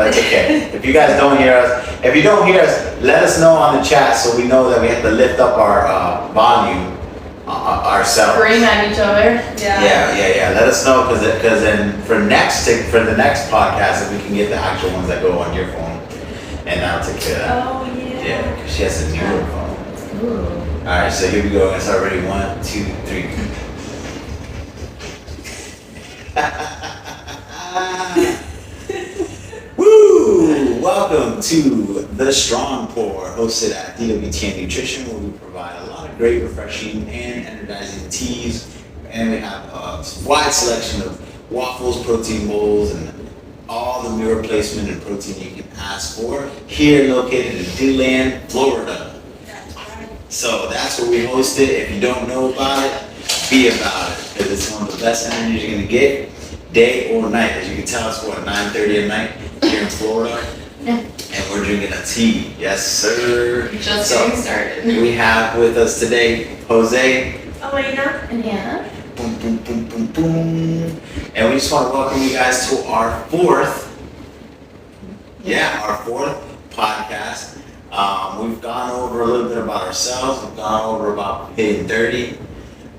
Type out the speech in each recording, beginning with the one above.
That's okay. If you guys don't hear us, let us know on the chat so we know that we have to lift up our volume ourselves. Scream at each other. Yeah. Let us know because then for the next podcast, if we can get the actual ones that go on your phone, and I'll take care of that. Oh yeah. Yeah, because she has a newer phone. Ooh. All right, so here we go. It's already 1, 2, 3. Woo! Welcome to The Strong Pour, hosted at DWTN Nutrition, where we provide a lot of great, refreshing, and energizing teas. And we have a wide selection of waffles, protein bowls, and all the meal replacement and protein you can ask for. Here, located in DeLand, Florida. So that's where we host it. If you don't know about it, be about it, because it's one of the best energies you're gonna get, day or night. As you can tell, it's 9:30 at night here in Florida, and we're drinking a tea. Yes, sir. Just getting started. We have with us today Jose, Elena, And Hannah. boom, boom, boom, boom, boom, and we just want to welcome you guys to our fourth podcast. We've gone over a little bit about ourselves. We've gone over about hitting 30.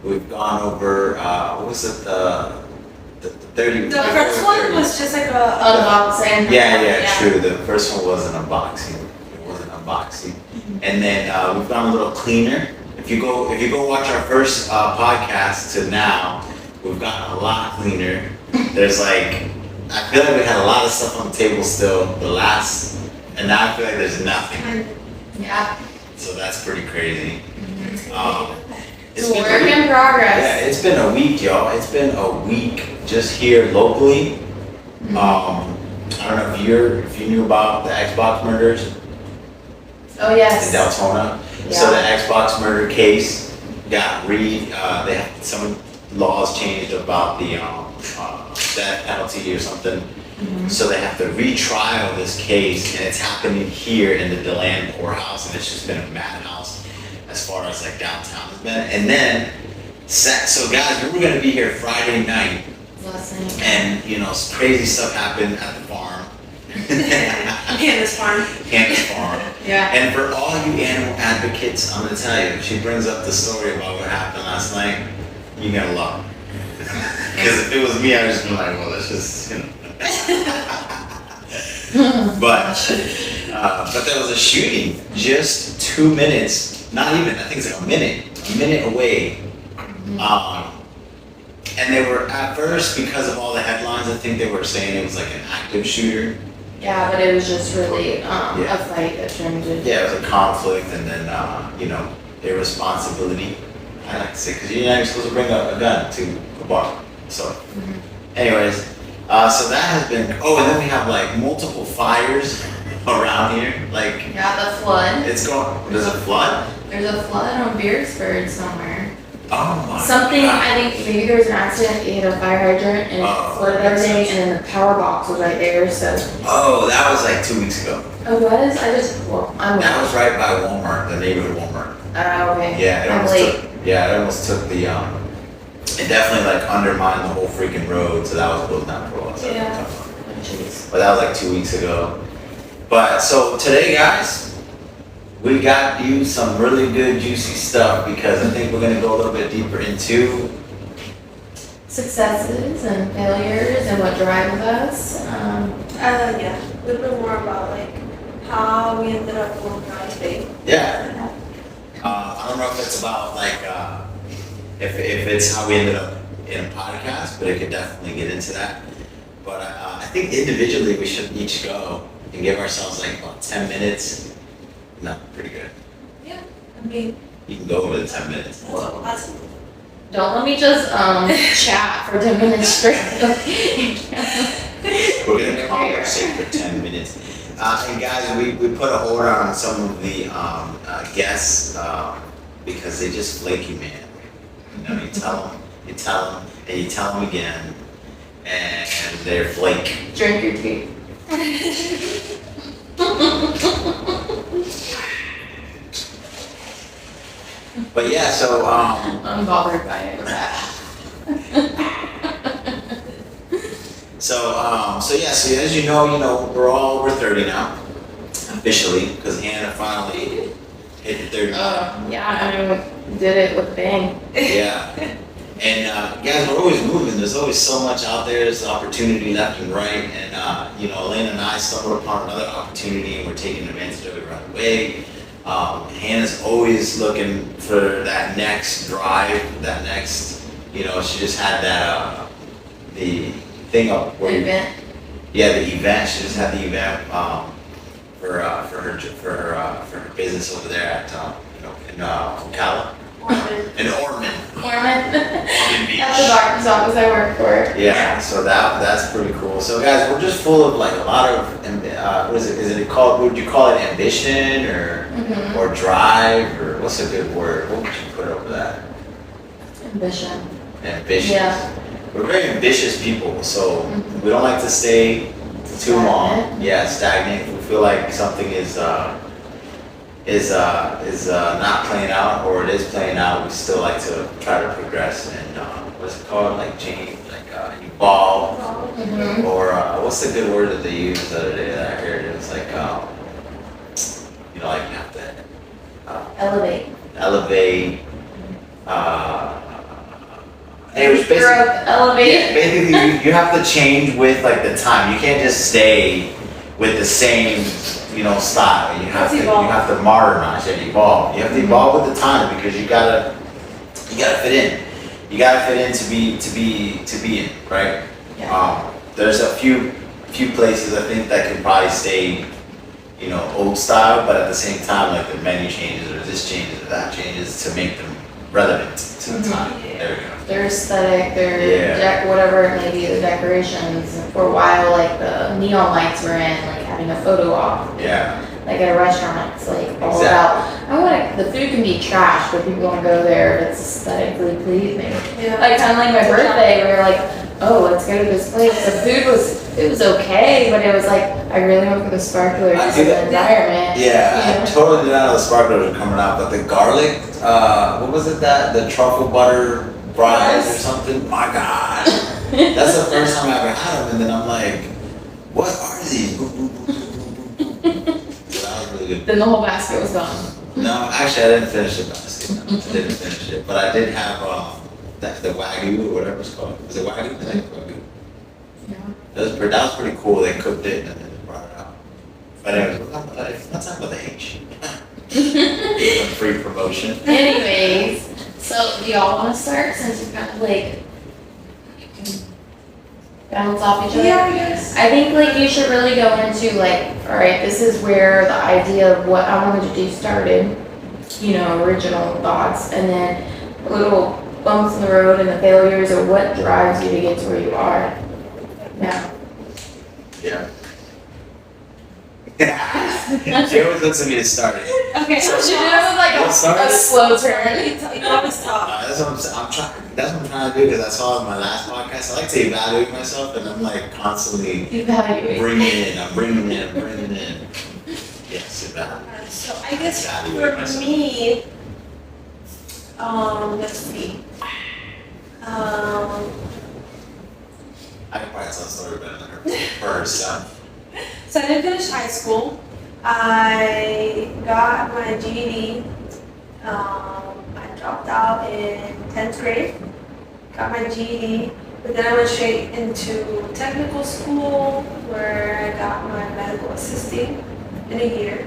We've gone over, what was it, the 30? the first one was just like a Unboxing. Yeah, true. The first one wasn't unboxing. It wasn't unboxing. And then we've gone a little cleaner. If you go watch our first podcast to now, we've gotten a lot cleaner. There's I feel like we had a lot of stuff on the table still, and now I feel like there's nothing. Yeah. So that's pretty crazy. It's a work in progress. Yeah, it's been a week, y'all. It's been a week just here locally. I don't know if you knew about the Xbox murders Oh yes. in Deltona. Yeah. So the Xbox murder case got they have some laws changed about the death penalty or something. So they have to retrial this case, and it's happening here in the DeLand courthouse, and it's just been a madhouse as far as downtown has been. And then, so guys, we were gonna be here Friday night, Last night. and some crazy stuff happened at the farm. Hannah's farm. Hannah's farm. Yeah. And for all you animal advocates, I'm gonna tell you, if she brings up the story about what happened last night, you're gonna love it. Because if it was me, I was just like, well, let's just, But there was a shooting just 2 minutes, not even, I think it's like a minute away. And they were, at first, because of all the headlines, I think they were saying it was like an active shooter. Yeah, but it was just really Yeah. a fight that turned into. Yeah, it was a conflict, and then, irresponsibility. I like to say, because you're not even supposed to bring a gun to a bar. So, anyways, so that has been, and then we have multiple fires around here. Yeah, the flood. It's going, there's a flood? There's a flood on Beersford somewhere. Oh my Something, God. I think maybe there was an accident, it hit a fire hydrant and it flooded everything, and then the power box was right there, so. Oh, that was 2 weeks ago. Oh, was? I'm That was right by Walmart, the neighborhood Walmart. Oh, okay. Yeah, I'm late. it almost took the, it definitely undermined the whole freaking road, so that was closed down for a while. So Yeah. Oh, jeez. But that was 2 weeks ago. But so today, guys, we got you some really good juicy stuff, because I think we're gonna go a little bit deeper into Successes and failures and what drives us. Yeah, a little bit more about how we ended up going driving. yeah. I don't know if it's about if it's how we ended up in a podcast, but it could definitely get into that. But I think individually we should each go and give ourselves about 10 minutes. No, pretty good. Yeah, I mean, You can go over the 10 minutes. well, that's Don't let me just chat for 10 minutes straight. We're gonna conversate for 10 minutes. And guys, we put a hold on some of the guests because they just flaky, man. You tell them, and you tell them again, and they're flake. Drink your tea. But yeah, so I'm bothered by it. so So yeah, so as you know, we're 30 now, officially, because Hannah finally hit the 30. Yeah, I did it with a bang. Yeah. And guys, we're always moving. There's always so much out there. There's opportunity left and right. And Elena and I stumbled upon another opportunity, and we're taking advantage of it right away. Hannah's always looking for that next drive, that next. She just had that the thing up where Event. yeah, the event. She just had the event for her business over there at in Ocala. In Ormond. Ormond. Ormond Beach. That's the doctor's office I work for. Yeah, so that's pretty cool. So guys, we're just full of like a lot of what is it? Is it called? Would you call it ambition or drive or what's a good word? What would you put over that? Ambition. Ambitious. Yeah. We're very ambitious people, so we don't like to stay too long. Stagnant. Yeah, stagnant. If we feel like something is not playing out or it is playing out, we still like to try to progress and what's it called? Like change, like evolve, Mhm. or what's the good word that they used the other day that I heard? It was like like you have to Elevate. elevate. It was Growth, basically elevate. basically you have to change with like the time. You can't just stay with the same style. You have to modernize and evolve. You have to evolve with the time because you gotta fit in. You gotta fit in to be in, right? Yeah. There's a few places I think that can probably stay, old style, but at the same time like the menu changes or this changes or that changes to make them relevant to the time. There we go. Their aesthetic, their whatever it may be, the decorations. For a while, like the neon lights were in, like having a photo op. Yeah. Like at a restaurant, it's like all Exactly. about. The food can be trash, but people want to go there if it's aesthetically pleasing. Yeah. Like kind of like my birthday, we were like, oh, let's go to this place. The food was okay, but it was like I really went for the sparklers I and do the that. environment. Yeah, I totally did not know the sparklers were coming out, but the garlic, what was it the truffle butter fries or something? My God. That's the first time I ever had them, and then I'm like, what are these? Boop, boop, boop, boop, boop, boop. So that was really good. Then the whole basket was gone. No, actually I didn't finish the basket. No, I didn't finish it, but I did have the wagyu or whatever it's called. Was it wagyu? I think wagyu. Yeah. That was pretty cool. They cooked it and then they brought it out. But anyways, let's talk about the H. Free promotion. Anyways, so do y'all want to start since you kind of like bounce off each other? Yeah, I guess. I think like you should really go into like, all right, this is where the idea of what I wanted to do started, original thoughts, and then little bumps in the road and the failures or what drives you to get to where you are now. Yeah. She always looks at me to start it. Okay. So she did it with like Let's start a it. slow turn. You always talk. That's what I'm trying. That's what I'm trying to do because I saw in my last podcast. I like to evaluate myself, and I'm like constantly Evaluate. bringing in. I'm bringing in. Yes, evaluate. So I guess Evaluate for myself. me, let's see. I can probably tell a story better than her for herself. So I didn't finish high school. I got my GED. I dropped out in 10th grade. Got my GED, but then I went straight into technical school where I got my medical assisting in a year.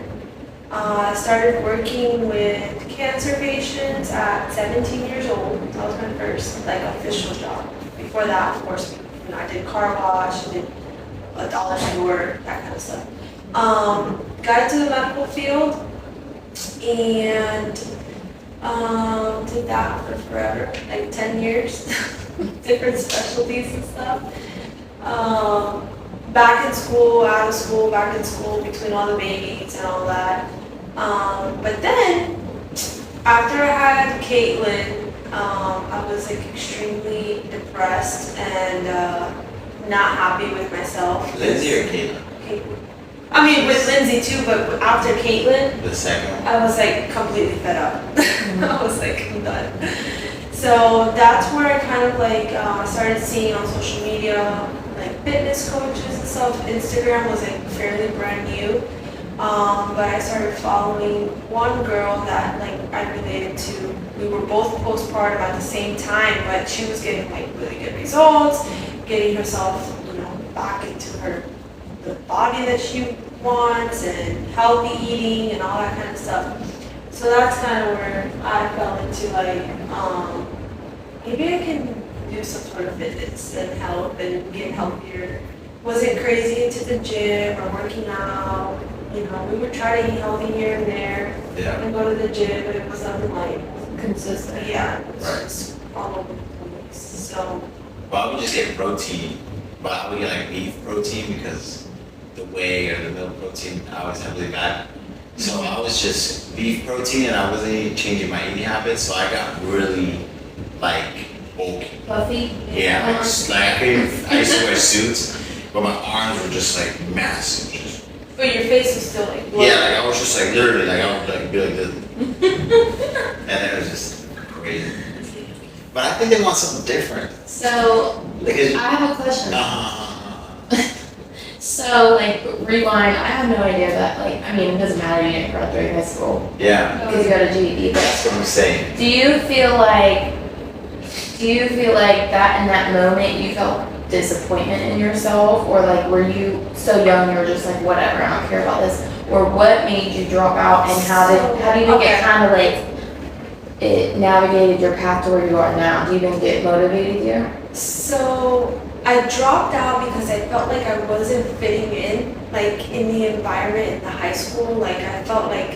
I started working with cancer patients at 17 years old. That was my first official job. Before that, of course, I did car wash, I did a dollar store, that kind of stuff. Got into the medical field and did that for forever, like 10 years, different specialties and stuff. Back in school, out of school, back in school, between all the babies and all that. But then, after I had Caitlin, I was extremely depressed and not happy with myself. Lindsay or Caitlin? Caitlin. I mean, with Lindsay too, but after Caitlin, The second one. I was completely fed up. I was I'm done. So that's where I kind of started seeing on social media, fitness coaches and stuff. Instagram was like fairly brand new. But I started following one girl that like I related to. We were both postpartum at the same time, but she was getting like really good results, getting herself, back into the body that she wants and healthy eating and all that kind of stuff. So that's kind of where I fell into like, maybe I can do some sort of fitness and health and get healthier. Wasn't crazy into the gym or working out. We would try to eat healthy here and there. Yeah. And go to the gym, but it was nothing like Consistent. yeah, it was Right. just all over the place. So Well, I would just get protein, but I would get like beef protein because the whey or the milk protein I was heavily bad. So I was just beef protein and I wasn't even changing my eating habits, so I got really like bulky. Puffy. Yeah, I used to wear suits, but my arms were just like massive. Just, but your face was still like bloated. yeah, like I was just like literally like I would like be like this. And it was just crazy. But I think they want something different. So, Because I have a question. uh, So, like, rewind, I have no idea that, like, I mean, it doesn't matter, you didn't graduate high school yeah, because you got a GED, that's but what I'm saying. do you feel like that in that moment you felt disappointment in yourself, or like were you so young you were just like whatever, I don't care about this, or what made you drop out, and how do you think Okay. it kind of like it navigated your path to where you are now? Do you think it motivated you? So I dropped out because I felt like I wasn't fitting in, like in the environment in the high school. Like I felt like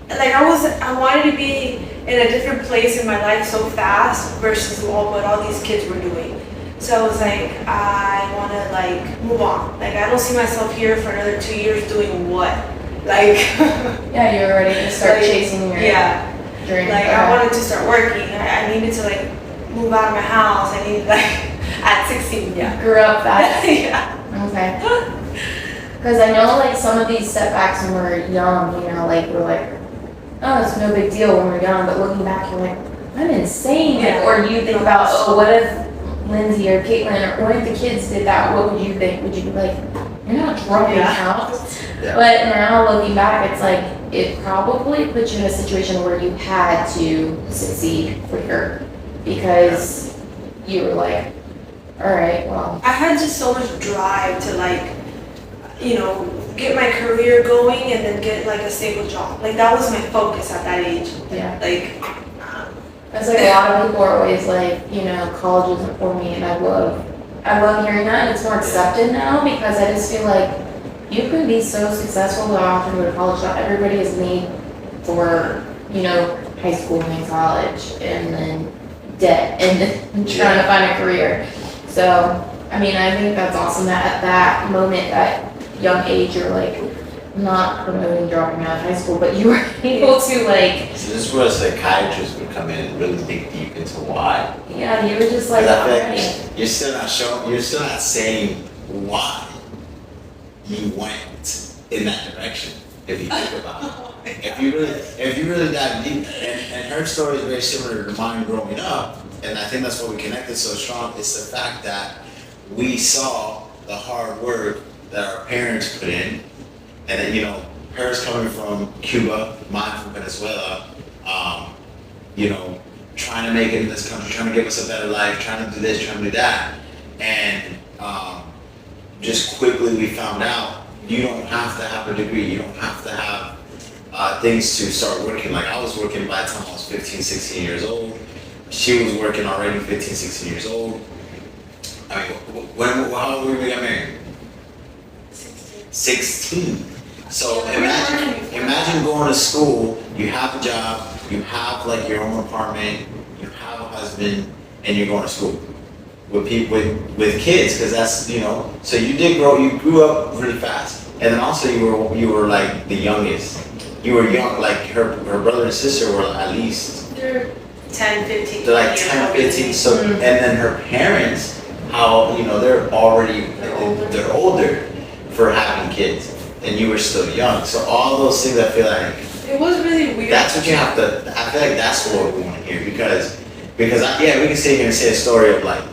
I wanted to be in a different place in my life so fast versus what all these kids were doing. So I was like, I want to like move on. Like I don't see myself here for another 2 years doing what? Like Yeah, you were ready to start Like, chasing your yeah. dreams. Like I wanted to start working. I needed to like move out of my house. I needed like at 16. Yeah. Grew up fast. Yeah. Okay. Because I know like some of these setbacks when we're young, like we're like, oh, it's no big deal when we're young, but looking back, you're like, I'm insane. Yeah. Or you think about, oh, what if Lindsay or Caitlin, or what if the kids did that? What would you think? Would you be like, you're not dropping out? Yeah. But now looking back, it's like, it probably put you in a situation where you had to succeed quicker because you were like, all right, well, I had just so much drive to like, get my career going and then get like a stable job. Like that was my focus at that age. yeah. Like, It's like a lot of people are always like, college isn't for me, and I love hearing that, and it's more accepted now because I just feel like you can be so successful without having to go to college. Not everybody is made for, high school and college, and then debt, and then trying to find a career. So, I mean, I think that's awesome that at that moment, that young age, you're like, not promoting dropping out of high school, but you were able to like, So this is where a psychiatrist would come in and really dig deep into why. yeah, you were just like, Because I feel alright. like you're still not saying why you went in that direction. If you think about it, if you really dive deep, and her story is very similar to mine growing up, and I think that's why we connected so strong. It's the fact that we saw the hard work that our parents put in, and then hers coming from Cuba, mine from Venezuela, trying to make it in this country, trying to give us a better life, trying to do this, trying to do that, and just quickly we found out you don't have to have a degree, you don't have to have things to start working. Like I was working by the time I was 15, 16 years old. She was working already 15, 16 years old. I mean, how old were we got married? 16. So imagine going to school, you have a job, you have like your own apartment, you have a husband, and you're going to school with people with kids, because that's so you grew up really fast, and then also you were like the youngest. You were young, like her brother and sister were at least they're 10, 15. they're like 10, 15. So and then her parents, how they're already they're older for having kids, and you were still young. So all those things, I feel like It was really weird. that's what you have to. I feel like that's what we want to hear, because we can sit here and say a story of like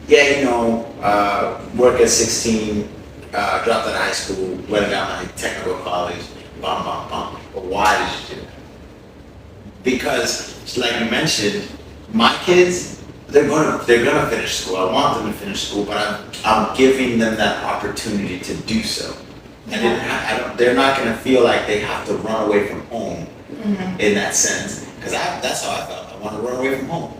yeah, work at 16, dropped out of high school, went and got my technical college, bum, bum, bum. But why did you do that? Because, like you mentioned, my kids, they're gonna finish school. I want them to finish school, but I'm giving them that opportunity to do so. And they're not gonna feel like they have to run away from home in that sense. Because that's how I felt. I want to run away from home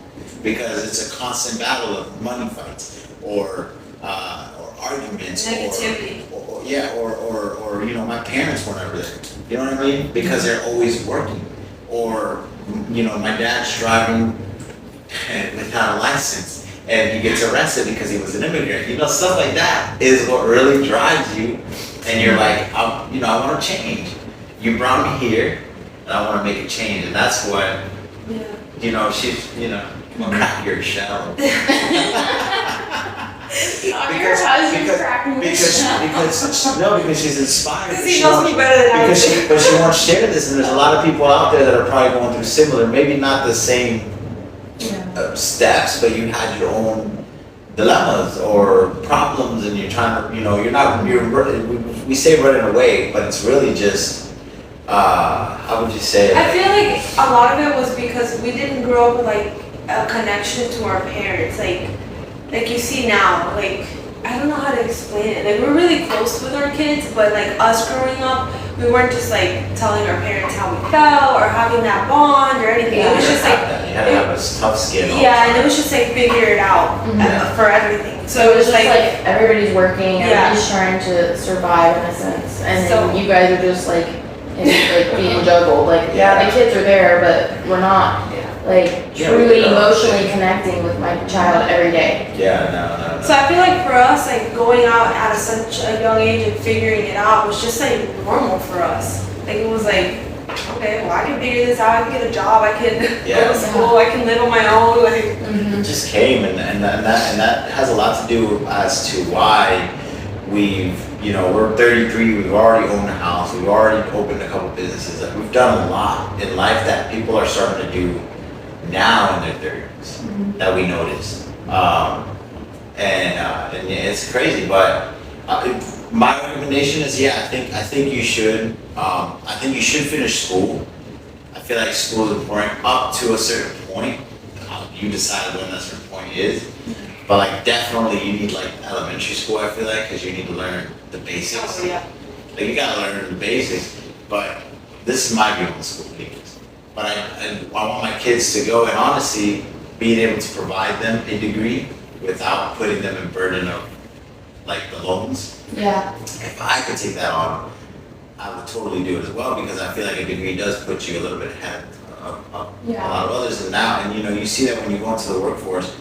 because it's a constant battle of money fights or arguments Negativity. or my parents were never there. You know what I mean? Because they're always working. Or my dad's driving without a license and he gets arrested because he was an immigrant. Stuff like that is what really drives you. And you're like, I want to change. You brought me here and I want to make a change. And that's what, she's, crack your shell. Your husband's cracking your shell. Because she's inspired. Because he knows me better than I do. But she won't share this, and there's a lot of people out there that are probably going through similar, maybe not the same steps, but you had your own dilemmas or problems, and you're trying to, we say running away, but it's really just, how would you say it? I feel like a lot of it was because we didn't grow up with like a connection to our parents, like you see now, like, I don't know how to explain it. Like, we're really close with our kids, but like us growing up, we weren't just like telling our parents how we felt or having that bond or anything. It was just like, you had to have a tough skin. yeah, and it was just like figure it out for everything. So it was just like everybody's working, everybody's trying to survive in a sense, and then you guys are just like being juggled. Like, the kids are there, but we're not. Like, truly emotionally connecting with my child every day. Yeah, no. So I feel like for us, like going out at such a young age and figuring it out was just like normal for us. Like it was like, okay, well I can figure this out. I can get a job. I can go to school. I can live on my own. Like it just came, and that has a lot to do as to why we're 33. We've already owned a house. We've already opened a couple businesses. Like, we've done a lot in life that people are starting to do now in their 30s that we notice, and it's crazy. But my recommendation is, I think you should. I think you should finish school. I feel like school is important up to a certain point. You decide when that certain point is. But like definitely you need like elementary school. I feel like because you need to learn the basics. oh yeah. Like you gotta learn the basics. But this is my view on the school papers. But I want my kids to go and honestly being able to provide them a degree without putting them in burden of like the loans. Yeah. If I could take that on, I would totally do it as well because I feel like a degree does put you a little bit ahead of a lot of others. And now, and you see that when you go into the workforce,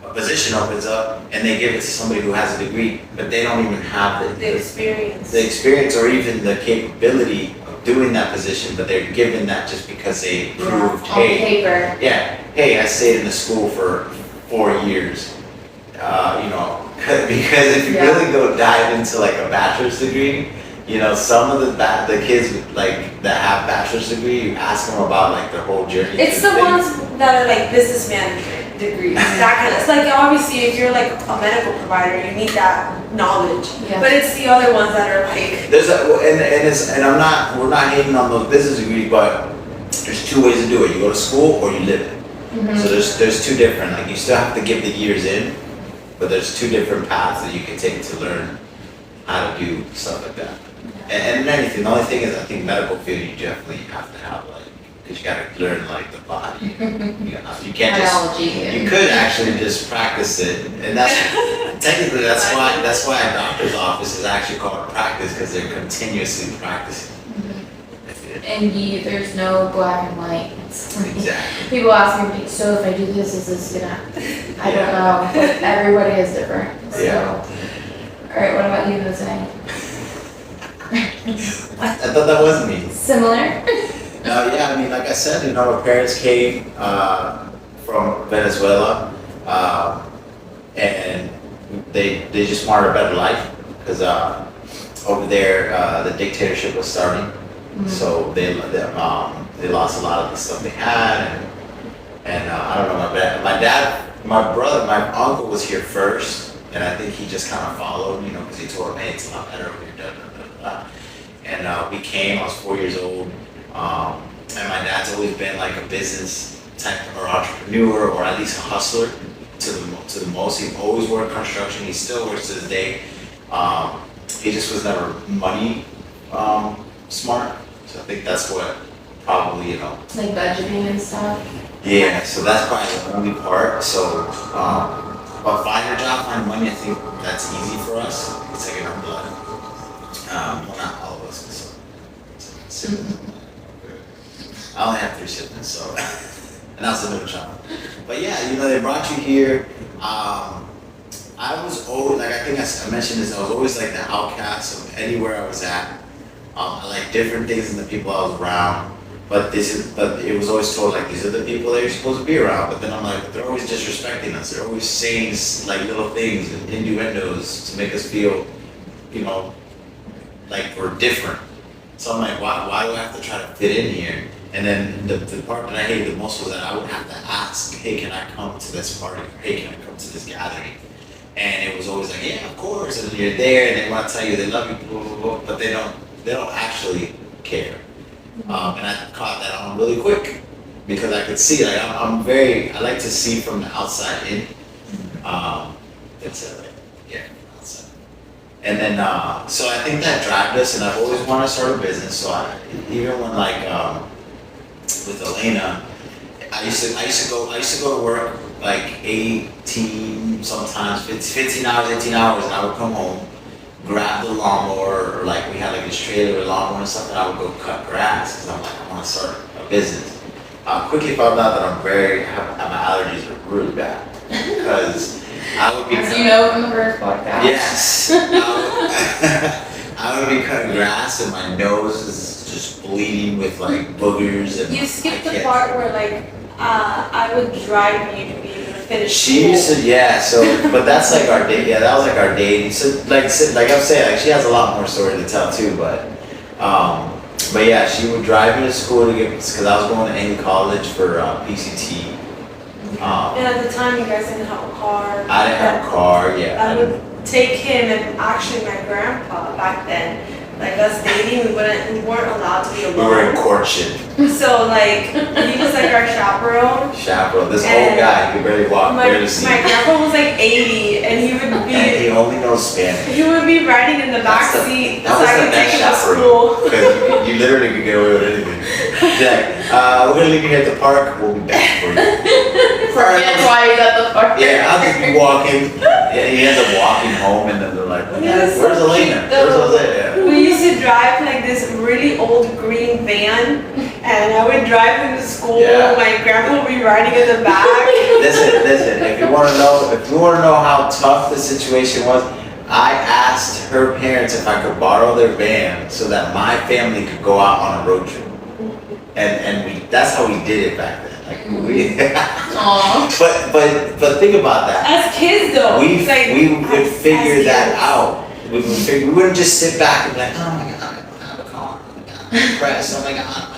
a position opens up and they give it to somebody who has a degree, but they don't even have The experience. the experience or even the capability of doing that position, but they're given that just because they proved, on paper. hey, I stayed in the school for 4 years. Because if you really go dive into like a bachelor's degree, some of the kids like that have bachelor's degree, you ask them about like their whole journey. It's the ones that are like business management degrees, that kind of. It's like obviously if you're like a medical provider, you need that knowledge. Yeah. But it's the other ones that are like. We're not hating on those business degrees, but there's two ways to do it. You go to school or you live it. Mm-hmm. So there's two different. Like you still have to give the years in, but there's two different paths that you can take to learn how to do stuff like that. And anything. The only thing is, I think medical field you definitely have to have because you got to learn like the body. You can't just. You could actually just practice it, and that's technically that's why a doctor's office is actually called practice because they're continuously practicing. And there's no black and white. Exactly. People ask me, so if I do this, is this gonna? I don't know. Everybody is different. So. Yeah. All right. What about you, Jose? I thought that was me. Similar? I mean, like I said, our parents came from Venezuela, and they just wanted a better life because over there the dictatorship was starting, so they lost a lot of the stuff they had, and I don't know, my dad my uncle was here first, and I think he just kind of followed, because he told him, hey, it's a lot better over here, da, da, da, da. And we came, I was 4 years old, and my dad's always been like a business type or entrepreneur, or at least a hustler to the most. He always worked construction, he still works to this day. He just was never money smart, so I think that's what probably, Like budgeting and stuff. yeah, so that's probably the only part. So, but find a job, find money, I think that's easy for us. It's like in our blood. Well, not all of us, so I only have 3 siblings, so, and I was the middle child. But yeah, they brought you here. I was always, like I think I mentioned this, I was always like the outcast of anywhere I was at. I like different things than the people I was around. But it was always told like these are the people that you're supposed to be around. But then I'm like, they're always disrespecting us. They're always saying like little things and innuendos to make us feel, like we're different. So I'm like, why do I have to try to fit in here? And then the part that I hated the most was that I would have to ask, hey, can I come to this party? Hey, can I come to this gathering? And it was always like, yeah, of course. And then you're there and they want to tell you they love you, blah, blah, blah, but they don't actually care. And I caught that on really quick because I could see, like, I like to see from the outside in. Yeah, outside. And then, so I think that dragged us, and I've always wanted to start a business. So even when like, with Elena, I used to go to work like 18, sometimes 15 hours, 18 hours, and I would come home, grab the lawnmower, or like we had like this trailer with lawnmower and stuff, and I would go cut grass because I'm like, I want to start a business. I quickly found out that my allergies are really bad because I would be. As you know from the first podcast. Yes. I would be cutting grass and my nose is just bleeding with like boogers and. You skipped the part where like I would drive you to be able to finish. She used to, yeah. So, but that's like our date. Yeah, that was like our dating. So, like I'm saying, like she has a lot more story to tell too. But yeah, she would drive me to school because I was going to any college for PCT. And at the time, you guys didn't have a car. I didn't have a car. Yeah. I would take him, and actually my grandpa back then, like us dating, we weren't allowed to be alone. We were in courtship. So like he was like our chaperone. Chaperone. This old guy, he could barely walk, barely see. My grandpa was like 80, and he would be. And he only knows Spanish. He would be riding in the back seat, so was I the could take best him to chaperone. school. Because you literally could get away with anything. Jack, we're gonna leave you here at the park. We'll be back for you. That's why he's at the park. Yeah, I'll just be walking. Yeah, he ends up walking home, and then they're like, "Where's Elena? Where's Jose?" Yeah. We used to drive like this really old green van, and I would drive him to school. Yeah. My grandpa would be riding in the back. Listen. If you want to know how tough the situation was, I asked her parents if I could borrow their van so that my family could go out on a road trip, and that's how we did it back then. Like we. but think about that. As kids though, We like, would figure as that kids. out. We wouldn't just sit back and be like, oh my god, I don't have a car. Oh my god, I'm depressed. Oh my god.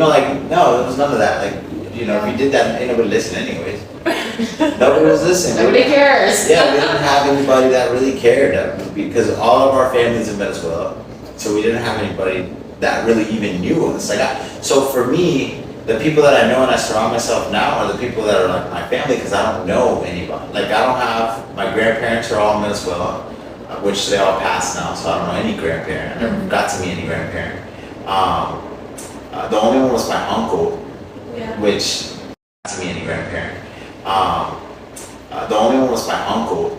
Like no, there was none of that. Like if you did that, ain't nobody listen anyways. Nobody was listening. Nobody cares. Yeah, we didn't have anybody that really cared because all of our families in Venezuela, so we didn't have anybody that really even knew us. So for me, the people that I know and I surround myself now are the people that are like my family because I don't know anybody. Like I don't have, my grandparents are all in Venezuela, which they all passed now, so I don't know any grandparent. I never got to meet any grandparent. The only one was my uncle, Yeah. which got to meet any grandparent. The only one was my uncle,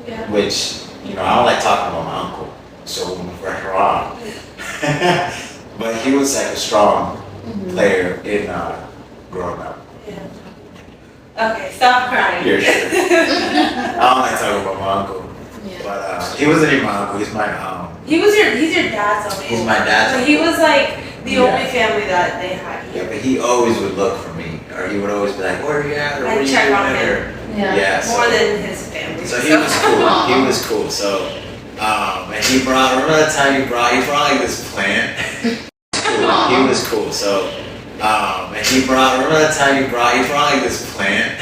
Yeah. which, I don't like talking about my uncle, so we're on. But he was like a strong player in growing up. Yeah. Okay, stop crying. Yeah, sure. I don't like talking about my uncle, Yeah. but he wasn't even my uncle. He's my He's your dad's uncle. He's my dad's So he was like the Yeah. only family that they had yeah, here. but he always would look for me, or he would always be like, "Where are you at?" Or Like "What are you check doing?" on him. Or, Yeah. so, More than his family. so he was cool. He was cool. So, and he brought. Remember that time he brought like this plant. He was cool. So, and he brought. Remember that time he brought like this plant.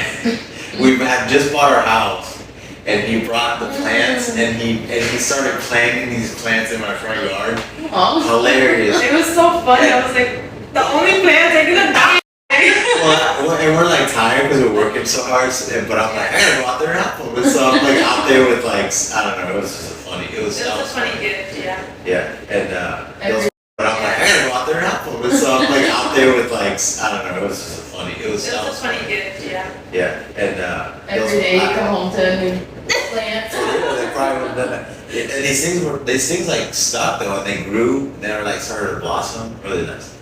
We had just bought our house, and he brought the plants, and he started planting these plants in my front yard. Aw. Hilarious. It was so funny. I was like, the only plants are gonna die. And we're like tired because we're working so hard. But I'm like, I gotta go out there and help them. And so I'm like out there with like, I don't know. It was just funny. It was a funny gift, yeah. Yeah, and but I'm like, I gotta go out there and help them. And so I'm like out there with like, I don't know. It was just funny. It was a funny gift, yeah. Yeah, and Every day you come home to a new plant. For real, they probably would have done that. And these things like stuck though, and they grew. And they were like started to blossom. Really nice.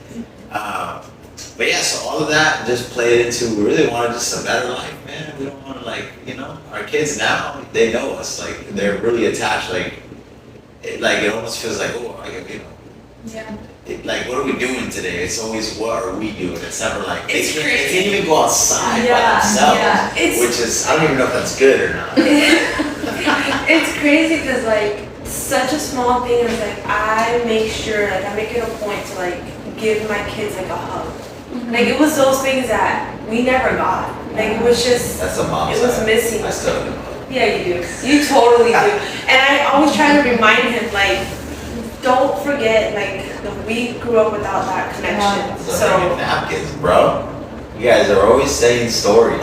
But yeah, so all of that just played into we really wanted just a better life, man. We don't want to like, our kids now, they know us, like they're really attached, like it almost feels like, oh, Yeah. like what are we doing today? It's always what are we doing? It's never like It's they crazy. can't even go outside by Yeah, themselves, yeah. which is I don't even know if that's good or not. It's crazy because like such a small thing is like I make sure like I make it a point to like give my kids like a hug. Like it was those things that we never got. Like it was just That's a mom's it was side. missing. I still do. Yeah, you do. You totally do. And I always try to remind him like don't forget like that we grew up without that connection. So bringing napkins, bro. You guys are always saying stories.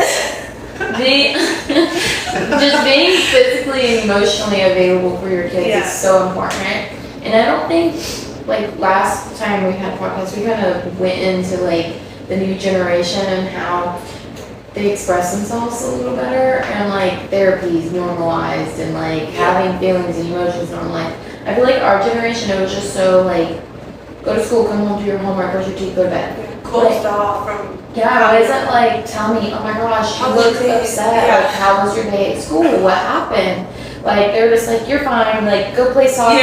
Just being physically and emotionally available for your kids Yeah. is so important. And I don't think, like, last time we had podcasts, we kind of went into, like, the new generation and how they express themselves a little better, and, like, therapy is normalized, and, like, having feelings and emotions normalized. I feel like our generation, it was just so, like, go to school, come home, do your homework, brush your teeth, go to bed. Closed off from Yeah, it isn't like, tell me, oh my gosh, you How look was your day? upset, Yeah. like, how was your day at school, what happened? Like, they're just like, you're fine, like, go play soccer.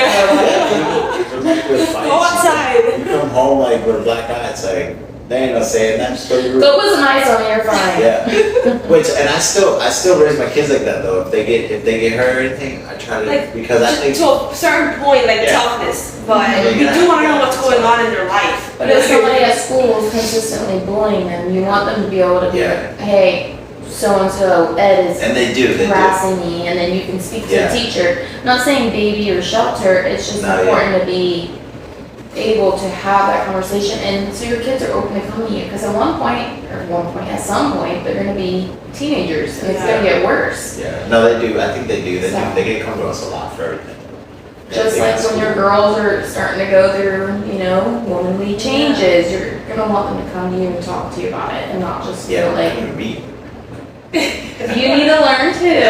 go outside. You come home like with a black eye, it's like, they ain't no saying that, just go to your room. Go put some ice on, you're fine. Yeah. And I still raise my kids like that though. If they get hurt or anything, I try to Like, because I think to a certain point, like Yeah. toughness, but Yeah. you do want to know what's going on in their life. But if somebody at school is consistently bullying them, you want them to be able to be Yeah. like, hey, so-and-so, Ed is and they do. harassing me, and then you can speak to Yeah. the teacher. I'm not saying baby or shelter, it's just No, important to be able to have that conversation, and so your kids are open to come to you, because at some point, they're gonna be teenagers, and it's gonna get worse. Yeah. No, they do. I think they do. They So. do. They get come to us a lot for everything. Just Everything like at when your school. girls are starting to go through, womanly changes, you're gonna want them to come to you and talk to you about it, and not just Yeah. feel like, Like me. you need to learn too.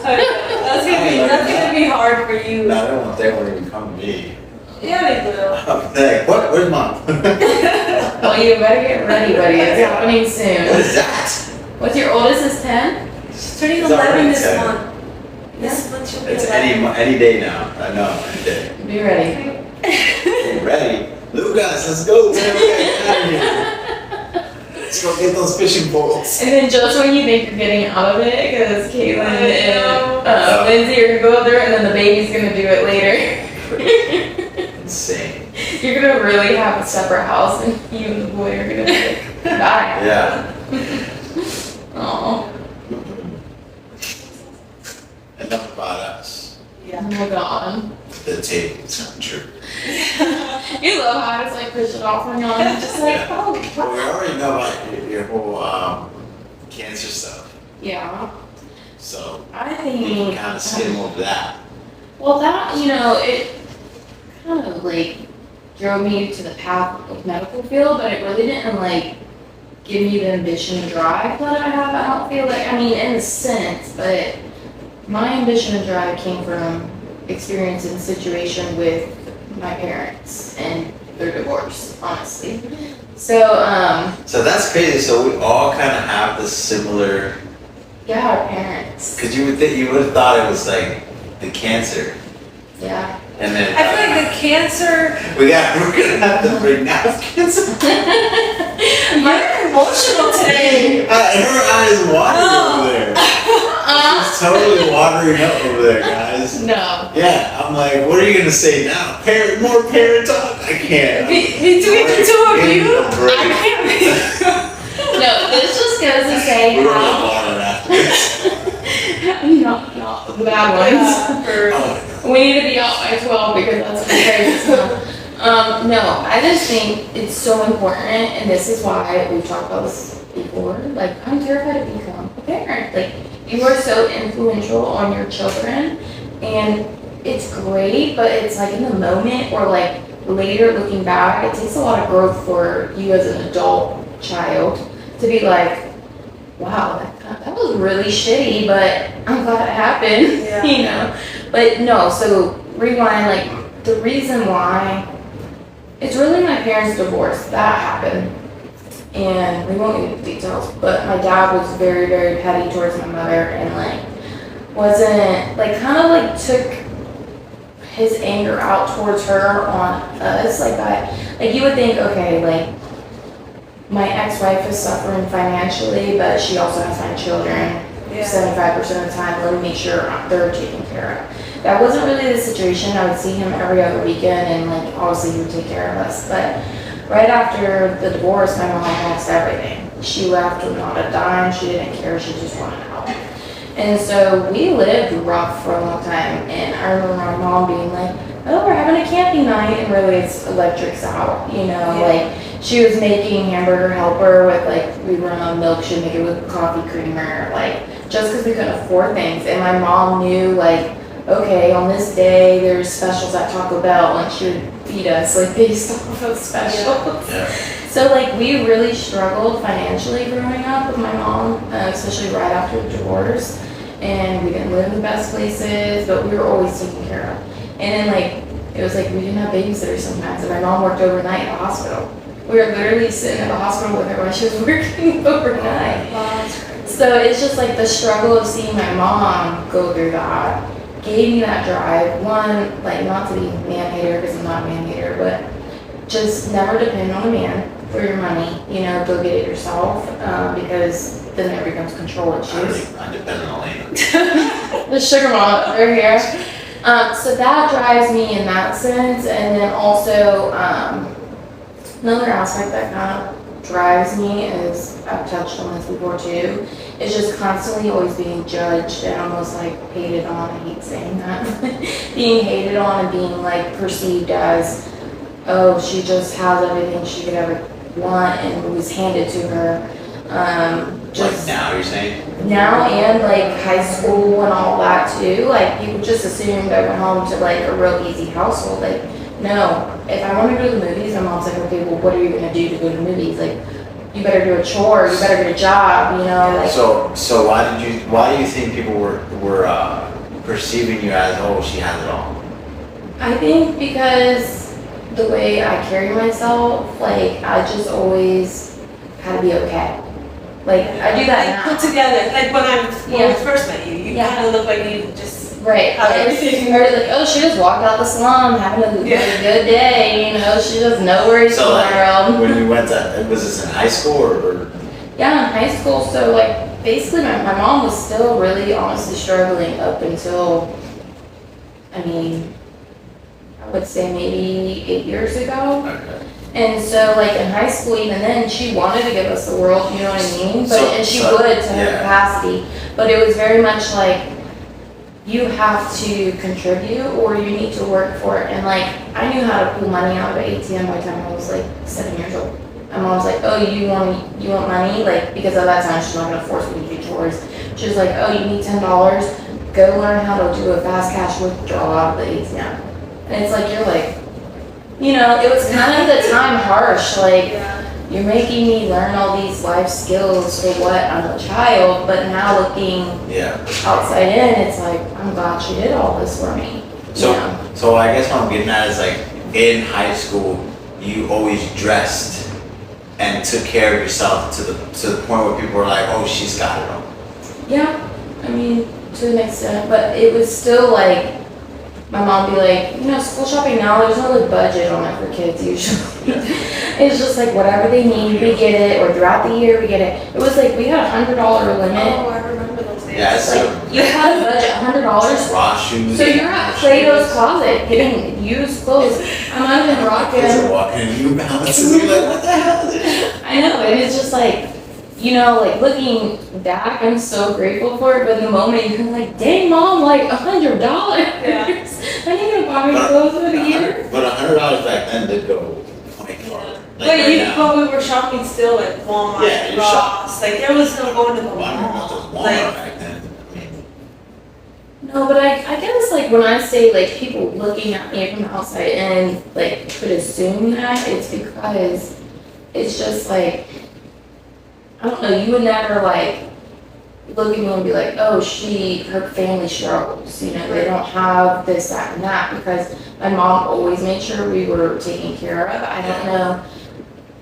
That's gonna be hard for you. No, they won't even come to me. Yeah, they will. They're like, what? Where's mom? Well, you better get ready, buddy, it's happening What soon. is that? What's your oldest is 10? She's turning It's 11 already this 10. month. This month she'll be It's 11. any day now. I know. Any day. Be ready. Get ready. Lucas, let's go. Get out of here. Let's go get those fishing poles. And then just when you think you're getting out of it, because Caitlin and Oh. Lindsay are gonna go up there, and then the baby's gonna do it later. Insane. You're gonna really have a separate house, and you and the boy are gonna be like, bye. Yeah. Aw. Enough about us. Yeah. Oh my god. The tables come true. You love how I just like push it off on y'all, and just like, oh, Well, what? we already know about your whole cancer stuff, Yeah. so I we think. can kind of skim over that. Well, that, it kind of like drove me to the path of medical field, but it really didn't like give me the ambition and drive that I have. I don't feel like, in a sense, but my ambition and drive came from experiencing a situation with my parents and their divorce, honestly. So, So that's crazy. So we all kind of have this similar. yeah, our parents. Because you would have thought it was like the cancer, Yeah. and then I feel like the cancer. we're gonna have to bring napkins. You're emotional today. Her eyes watering Oh. over there. She's totally watering up over there, guys. No. Yeah, I'm like, what are you gonna say now? More parent talk? I can't. Between the two of Give me you, a break. I can't. No, this just goes to say We're gonna how water after Not the bad ones. Oh, We need to be out by 12 because that's crazy stuff. No, I just think it's so important, and this is why we've talked about this before. Like, I'm terrified to become a parent. Like, you are so influential on your children, and it's great, but it's like in the moment or like later looking back, it takes a lot of growth for you as an adult child to be like, wow, that was really shitty, but I'm glad it happened, Yeah. you know? But no, so rewind, like, the reason why, it's really my parents' divorce. That happened. And we won't get into details, but my dad was very, very petty towards my mother and, like, wasn't, like, kind of, like, took his anger out towards her on us. Like, you would think, okay, like, my ex-wife is suffering financially, but she also has my children. Yeah. 75% of the time, let me make sure they're taken care of. That wasn't really the situation. I would see him every other weekend, and like obviously he would take care of us. But right after the divorce, my mom lost everything. She left with not a dime. She didn't care. She just wanted out. And so we lived rough for a long time. And I remember my mom being like, "Oh, we're having a camping night," and really it's electrics out. You know, Yeah. like she was making hamburger helper with like we run on milk. She'd make it with coffee creamer, like. Just because we couldn't afford things. And my mom knew, like, okay, on this day, there's specials at Taco Bell, and she would feed us, like, based off of specials. Yeah. So, like, we really struggled financially growing up with my mom, especially right after the divorce. And we didn't live in the best places, but we were always taken care of. And then, like, it was like we didn't have babysitters sometimes, and my mom worked overnight at the hospital. We were literally sitting at the hospital with her while she was working overnight. Wow, that's crazy. So it's just like the struggle of seeing my mom go through that gave me that drive. One, like not to be man-hater because I'm not a man-hater, but just never depend on a man for your money. You know, go get it yourself because then it becomes control issues. I depend on Elena. The sugar mama over here. So that drives me in that sense, and then also another aspect that kind of drives me is, I've touched on this before too, is just constantly always being judged and almost like hated on. I hate saying that. Being hated on and being like perceived as, oh, she just has everything she could ever want and it was handed to her. Like now, you're saying? Now and like high school and all that too. Like people just assumed I went home to like a real easy household. Like, no, if I want to go to the movies, my mom's like, okay, well, what are you going to do to go to the movies? Like, you better do a chore, you better get a job, you know? Like, So why do you think people were perceiving you as, oh, she has it all? I think because the way I carry myself, like, I just always had to be okay. Like, I do that Like, now. put together, like when Yeah. we first met you, you Yeah. kind of look like you just Right. have Like, everything. or like, oh, she just walked out the slum having a Yeah. good day, you know? She just know where she's So going like, around. when you went to, was this in high school or? Yeah, in high school, so like basically my mom was still really honestly struggling up until, I mean, I would say maybe 8 years ago. Okay. And so like in high school, even then, she wanted to give us the world, you know what I mean? But, and she So, would to her yeah. capacity, but it was very much like, you have to contribute or you need to work for it. And like, I knew how to pull money out of an ATM by the time I was like 7 years old. My mom's like, oh, you want money? Like, because at that time she's not gonna force me to do chores. She was like, oh, you need $10, go learn how to do a fast cash withdrawal out of the ATM. And it's like, you're like, you know, it was kind of the time harsh, like, Yeah. you're making me learn all these life skills for what? I'm a child, but now looking Yeah. outside in, it's like, I'm glad she did all this for me. So, you know? so I guess what I'm getting at is like, in high school, you always dressed and took care of yourself to the point where people were like, oh, she's got it all. Yeah, I mean, to an extent, but it was still like, my mom be like, you know, school shopping now, there's no like budget on it for kids usually. It's just like whatever they need, we get it, or throughout the year, we get it. It was like, we had $100 limit. Oh, I remember those days. Yeah, it's Like, you had a budget, $100. raw shoes. So you're at Plato's Closet getting used clothes. I'm not even Kids are rocking. walking in New Balances. You're like, what the hell is this? I know, and it's just like, you know, like looking back, I'm so grateful for it. But in the moment, you're like, dang, mom, like $100. Yeah. I need to buy my clothes for the year. But $100 back then did go quite far. Like But right now. but we were shopping still at Walmart, Yeah, you're Ross. Like there was no going to the Well, I remember mall. those Walmart Like back then. I mean, No, but I guess like when I say like people looking at me from the outside and like could assume that, it's because it's just like, I don't know, you would never like look at me and be like, oh, her family struggles, you know, they don't have this, that, and that, because my mom always made sure we were taken care of. I don't know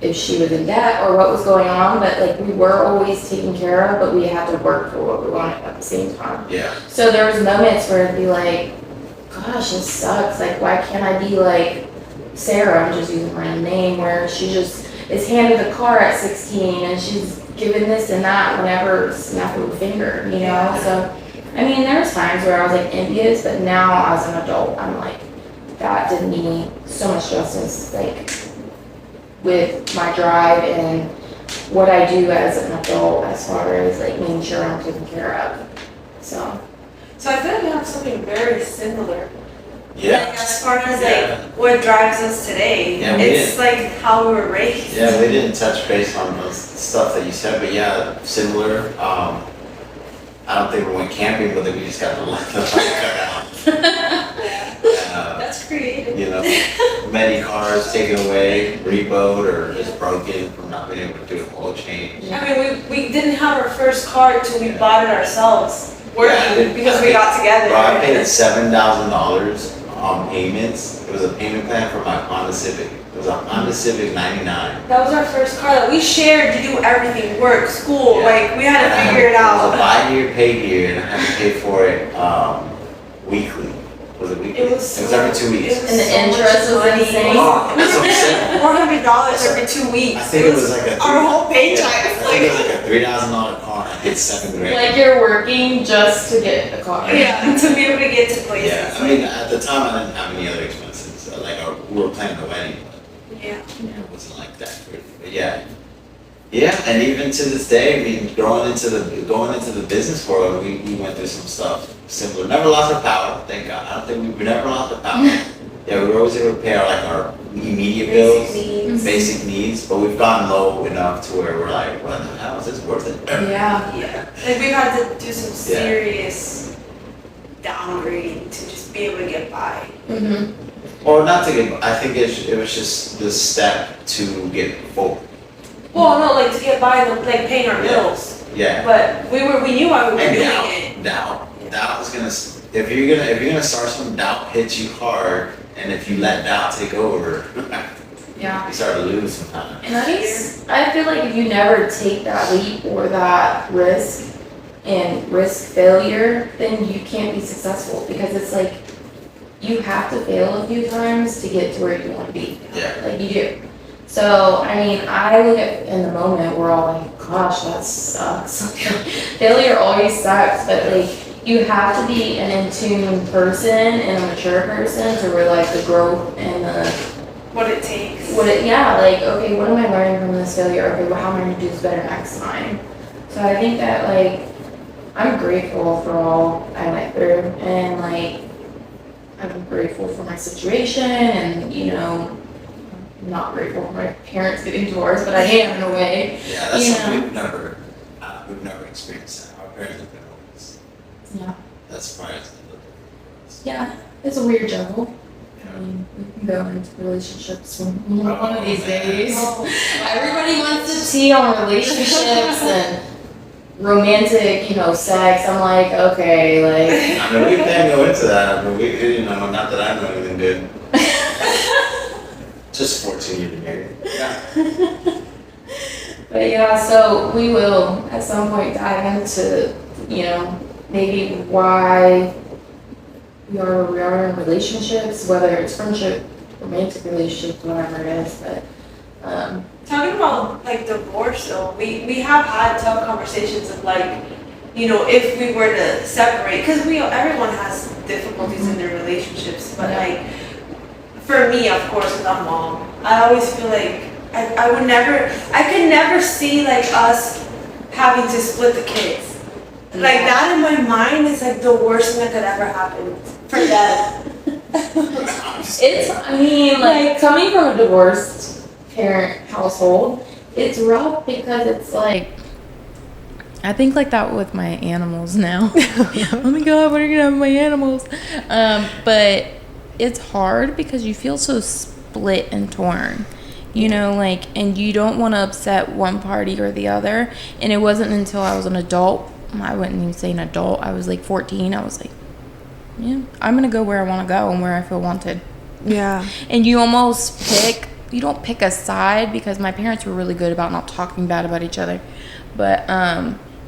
if she was in debt or what was going on, but like we were always taken care of, but we had to work for what we wanted at the same time. yeah. So there was moments where it'd be like, gosh, this sucks, like why can't I be like Sarah, I'm just using my name, where she just is handed a car at 16 and she's given this and that whenever snap of a finger, you know? So, I mean, there's times where I was like envious, but now as an adult, I'm like, that did me so much justice, like with my drive and what I do as an adult as far as like making sure I'm taken care of. So I feel like we have something very similar. Yeah. Like as far as Yeah. like what drives us today, Yeah, we it's like how we were raised. Yeah, we didn't touch base on those stuff that you said, but yeah, similar. I don't think we went camping, but then we just got the light cut out. That's creative. You know, many cars taken away, repoed, or just broken from not being able to do an oil change. I mean, we didn't have our first car till we bought it ourselves, working, Yeah, because we got together. Bro, I paid $7,000 on payments. It was a payment plan for my Honda Civic. It was a Honda Civic '99. That was our first car that we shared to do everything, work, school, Yeah. like we had And I to figure it It was a out. 5-year pay year, and I had to pay for it weekly. Was it weekly? It was every 2 weeks. And the interest was insane. Oh, that's what I'm saying. $400 every 2 weeks. I think it was like a our whole paycheck. I think it was like a $3,000 car. And I paid $7,000. like you're working just to get a car. Yeah, to be able to get to places. Yeah, I mean, at the time I didn't have any other expenses. We were planning a wedding, but Yeah. it wasn't like that crazy. But yeah. Yeah, and even to this day, I mean, going into the business world, we went through some stuff similar. Never lost our power, thank God. I don't think we never lost our power. Yeah, we were always able to pay our immediate bills, basic needs, but we've gotten low enough to where we're like, what the hell, is this worth it? Yeah. Yeah. Like we've had to do some serious downgrading to just be able to get by. Mhm. Or not to get, I think it was just the step to get forward. Well, no, like to get by, like paying our Yeah. bills. Yeah. But we knew why we were And doing it. doubt is gonna, if you're gonna start some doubt hits you hard, and if you let doubt take over, Yeah. you start to lose sometimes. And I feel like if you never take that leap or that risk and risk failure, then you can't be successful, because it's like you have to fail a few times to get to where you want to be. Yeah. Like you do. So, I mean, I look at in the moment, we're all like, gosh, that sucks. Failure always sucks, but like you have to be an in tune person and a mature person to realize the growth and the What it takes. like, okay, what am I learning from this failure? Okay, well, how am I gonna do this better next time? So I think that, like, I'm grateful for all I went through, and, like, I'm grateful for my situation, and, you know, I'm not grateful for my parents getting divorced, but I am in a way. Yeah, that's You something know. we've never experienced that. Our parents have been always. Yeah. That's surprising. a little bit for us. Yeah, it's a weird juggle. I Yeah. mean, we can go into relationships one of these days. Oh, Everybody wants to tea on relationships and romantic, you know, sex. I'm like, okay, like, I mean, we can go into that, but you know, not that I know anything good. Just 14 years married. Yeah. but yeah, so we will at some point dive into, you know, maybe why we are where we are in relationships, whether it's friendship, romantic relationships, whatever it is, but, Talking about like divorce though, we have had tough conversations of like, you know, if we were to separate, because everyone has difficulties in their relationships, but like, for me, of course, because I'm mom, I always feel like I could never see like us having to split the kids. Like that in my mind is like the worst thing that could ever happen for them. It's, I mean, like, coming from a divorced parent household, it's rough because it's like, I think like that with my animals now. Oh my God, what are you gonna have with my animals? But it's hard because you feel so split and torn, you know, like, and you don't want to upset one party or the other. And it wasn't until I was an adult, I wouldn't even say an adult, I was like 14, I was like, yeah, I'm gonna go where I want to go and where I feel wanted. Yeah. And you almost you don't pick a side, because my parents were really good about not talking bad about each other, but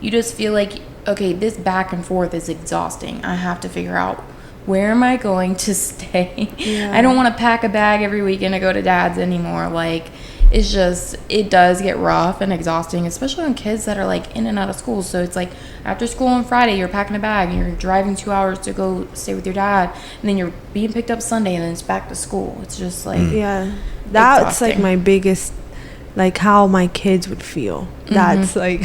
you just feel like, okay, this back and forth is exhausting. I have to figure out, where am I going to stay? Yeah. I don't want to pack a bag every weekend to go to dad's anymore. Like, it's just, it does get rough and exhausting, especially on kids that are like in and out of school. So it's like after school on Friday, you're packing a bag and you're driving 2 hours to go stay with your dad, and then you're being picked up Sunday, and then it's back to school. It's just like, Yeah. That's like exhausting. my biggest, like how my kids would feel. That's like,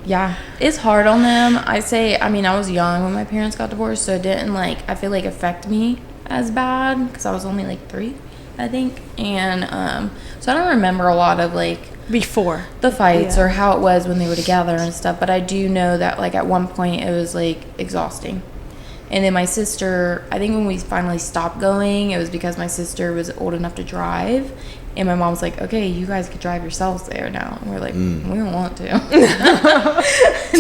yeah, it's hard on them. I mean, I was young when my parents got divorced, so it didn't like, I feel like, affect me as bad because I was only like 3, I think. And so I don't remember a lot of like before the fights Yeah. or how it was when they were together and stuff, but I do know that like at one point it was like exhausting. And then my sister, I think when we finally stopped going, it was because my sister was old enough to drive, and my mom was like, okay, you guys could drive yourselves there now. And we're like, we don't want to.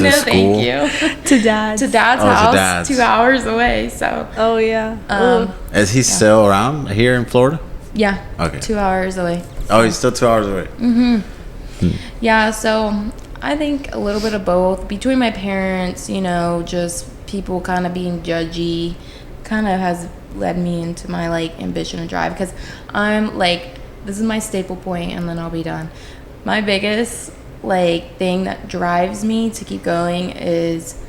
No, school? thank you. to dad. To dad's Oh, to house, dad's. 2 hours away. So, Oh yeah. Is he still around here in Florida? yeah. Okay. 2 hours away. Oh, he's still 2 hours away. Yeah, so I think a little bit of both. Between my parents, you know, just people kind of being judgy kind of has led me into my, like, ambition and drive. Because I'm, like, this is my staple point, and then I'll be done. My biggest, like, thing that drives me to keep going is